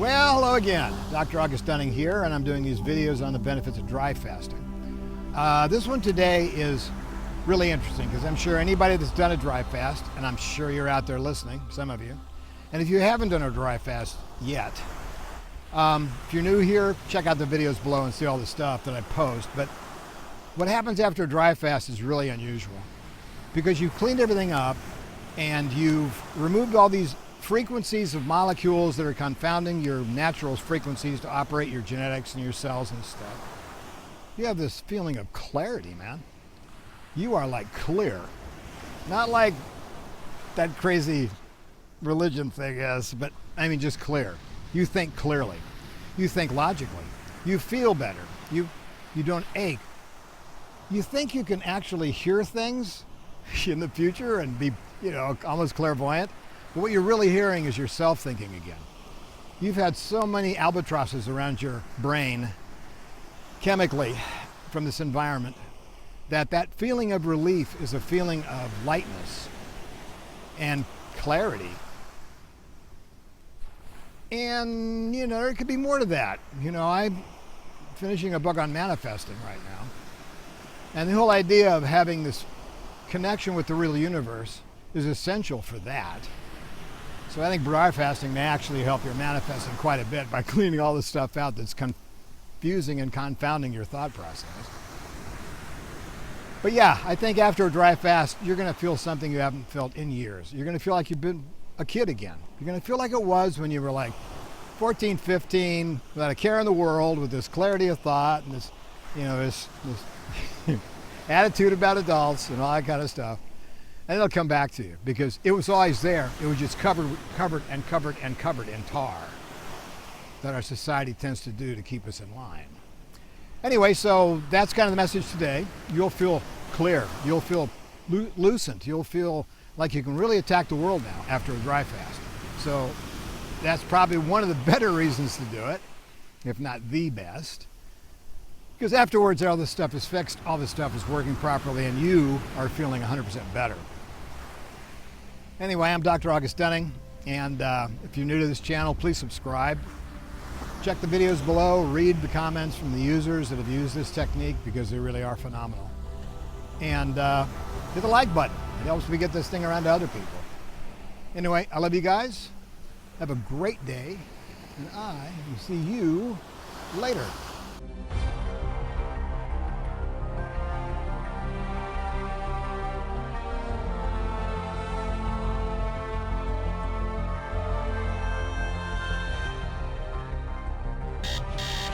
Well, hello again. Dr. August Dunning here, and I'm doing these videos on the benefits of dry fasting. This one today is really interesting because I'm sure anybody that's done a dry fast, and I'm sure you're out there listening, some of you, and if you haven't done a dry fast yet, if you're new here, check out the videos below and see all the stuff that I post. But what happens after a dry fast is really unusual because you've cleaned everything up and you've removed all these frequencies of molecules that are confounding your natural frequencies to operate your genetics and your cells and stuff. You have this feeling of clarity, man. You are like clear. Not like that crazy religion thing is, but I mean just clear. You think clearly. You think logically. You feel better. You don't ache. You think you can actually hear things in the future and be, almost clairvoyant. But what you're really hearing is yourself thinking again. You've had so many albatrosses around your brain chemically from this environment that feeling of relief is a feeling of lightness and clarity. And, there could be more to that. I'm finishing a book on manifesting right now. And the whole idea of having this connection with the real universe is essential for that. So I think dry fasting may actually help your manifesting quite a bit by cleaning all the stuff out that's confusing and confounding your thought process. But yeah, I think after a dry fast, you're going to feel something you haven't felt in years. You're going to feel like you've been a kid again. You're going to feel like it was when you were like 14, 15, without a care in the world, with this clarity of thought and this, this attitude about adults and all that kind of stuff. And it'll come back to you because it was always there. It was just covered in tar that our society tends to do to keep us in line. Anyway, so that's kind of the message today. You'll feel clear. You'll feel lucid. You'll feel like you can really attack the world now after a dry fast. So that's probably one of the better reasons to do it, if not the best. Because afterwards, all this stuff is fixed, all this stuff is working properly, and you are feeling 100% better. Anyway, I'm Dr. August Dunning, and if you're new to this channel, please subscribe. Check the videos below, read the comments from the users that have used this technique because they really are phenomenal. And hit the like button. It helps me get this thing around to other people. Anyway, I love you guys. Have a great day, and I will see you later.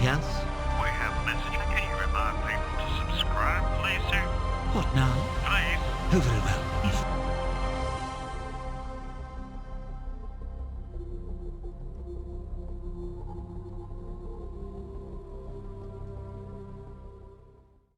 Yes? We have a message. Can you remind people to subscribe, please, sir? What now? Please. Oh, very well.